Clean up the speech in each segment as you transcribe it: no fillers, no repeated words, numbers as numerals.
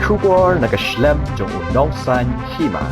Kubor nakaslem jong unongsan hima.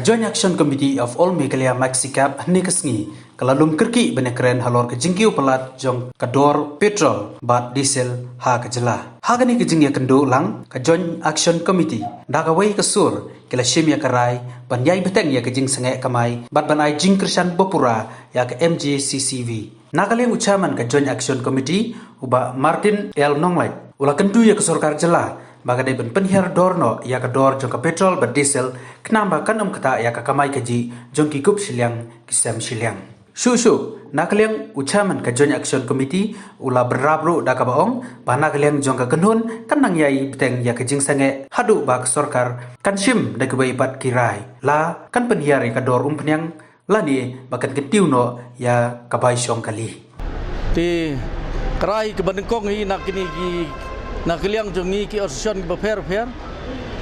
Joint Action Committee of All Meghalaya Maxicap Nikasngi kalalum kerki benekren halor kejingkiu pelat jong kador petrol bat diesel ha kejela. Hagani kejingya kendo lang ka Joint Action Committee dakawai kesur kila shimya karai ban yai beteng ya kejing senge kamai bat ban ai jing kersan bopura ya ke MJCCV. Nakaleng ucaman ka Joint Action Committee uba Martin L. Nonglait ula kendu ya ke sorkar jela bagadai ben penhiar dorno ya ke dor jong ka petrol bat diesel kenamba kan kata ya ka kamai keji jong ki kup siliang kisam siliang. Shushu nakaleng ucaman ka Joint Action Committee ula berabru da ka baong ba nakaleng jong ka genhun kan nang yai beteng ya ke jing sange hadu ba ke sorkar kan shim da ke bat kirai la kan penhiar ya ka dor penyang lani bakan ketiu no ya kabai syong kali. Ti kerai ke bandengkong hi nak kini ki nak liang jongi ki orson ki baper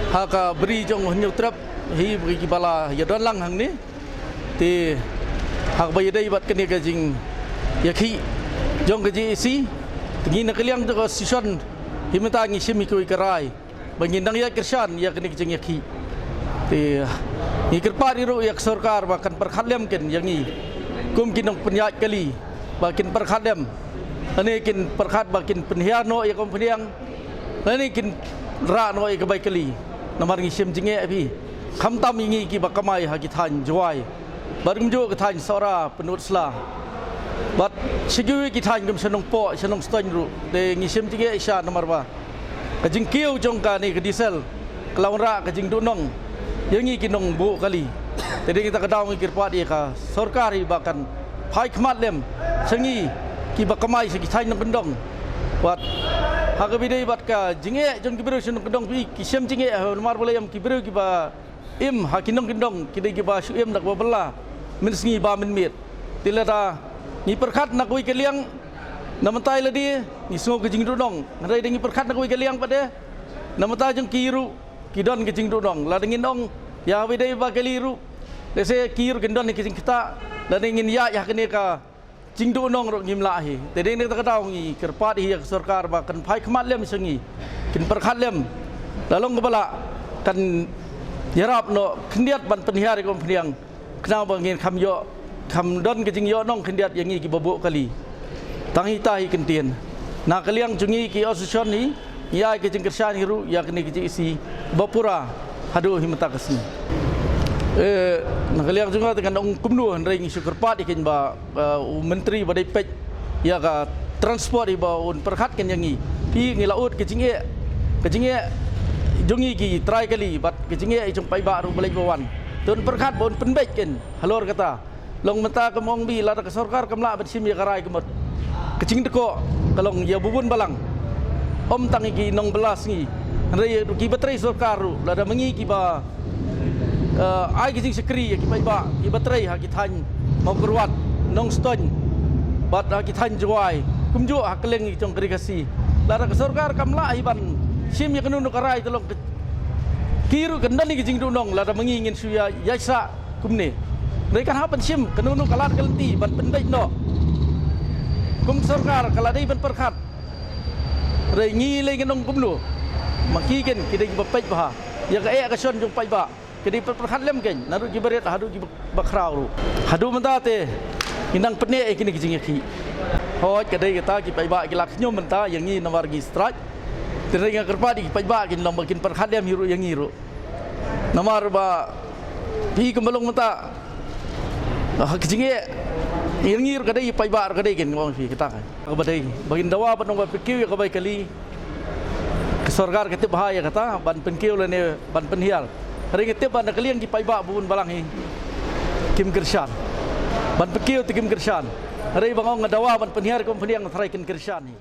ha ka beri jong hunyu trap hi beri ki bala ya don lang hang ni ti hak bayi dai bat kini ka jing ya ki jong ka ji si tingi nak liang jong orson hi meta ngi simi ko kerai bangin dang ya kersan ya kini jing ya ki ti ni kerpa ru ya sarkar bahkan perkhatlem ken yang ni kum kinong penyat kali bakin perkhatlem ani kin perkhat bakin penhiar no ya kom peniang ani kin ra no ya kebai kali namar ngi sim jinge api kham tam ngi ki bakamai ha ki than jwai barum jo ka than sora penut sla bat sigiwi ki than kum senong po senong ston ru de ngi sim jinge isya namar ba ka jing kiu jong ka ni ka diesel kelawan ra ka jing dunong yang ni kinong bu kali. Jadi kita kedau ngikir pat dia ka sarkari bahkan pai khmat lem sengi ki bakamai segi thai nang kendong. Wat ha ka bidai bat ka jinge jon ki beru senong kendong pi ki sem jinge mar boleh am ki beru ki ba im ha kinong kendong ki dai ki ba su em nak ba bela min sengi ba min mit. Tilada ni perkhat nak wi ke liang namatai la dia ni so ke jing dong. Ngai dai ni perkhat nak wi ke liang pat dia. Namata jong kiru kidon ke jing dong la dengin dong ya widai ba keliru dese kir gendon ni kijing kita la dengin ya kene ka jing dong ro ngimla hi tedeng ni takadau ngi kerpat hi sarkar ba kan phai khmat lem sengi kin perkhat lem lalong kepala kan yarap no khndiat ban penhiar ko phniang knau ba ngin kham yo kham don ke jing yo nong khndiat yang ngi ki bobo kali tangi tahi kentien na kaliang jungi ki association ni ya ke jing kersan hiru ya kene ke isi bapura hadu himata kasni nakaliang juga dengan ong kumnu ring syukurpat ikin ba menteri badai pej ya ka transport iba un perkhat ken yangi pi ngilaut ke jinge jongi ki try kali bat ke jinge jong pai ba ru balai bawan tun perkhat bon penbej ken halor kata long menta ke mong bi la ka sarkar kamla bat sim ya karai kemot kecing deko kalong ya bubun balang om tangi ki nong belas ni rei ki baterai sarkar ru lada mengi ki ba ai ki jing sekri ki pai ba ki baterai ha ki than mau keruat nong ston bat ha ki than jwai kumju ha keleng jong kerikasi lada ka sarkar kamla hiban sim ya kenunu karai telong kiru kendan ni ki jing dunong lada mengi ngin suya yasa kumne rei kan ha pan sim kenunu kalat kelenti ban pendai no kum sarkar kaladai ban perkhat rei ngi le nong kumlu makiken kidai bapej bah ya ka ka son jong pai ba kidai perkhat lem ken naru ki beret hadu ki bakrau ru hadu menta te inang pene kini kijing ki hoj kadai kita ki pai ba ki lak nyom menta yang ngi nawar gi strike tereng yang kerpa di pai ba kin lom makin perkhat lem hiru yang ngi ru namar ba pi kembalong menta kijing yang ngir kadai pai ba kadai ken ngong fi kita kan kabadai bagin dawa patong ba pikiu ka bai kali ke sarkar kete bahaya kata ban penkiu le ne ban penhial hari kete ban kaliang ki pai ba bun balang hi kim kersan ban pikiu ti kim kersan hari bangong ngadawa ban penhiar kom penhiang thrai ken kersan hi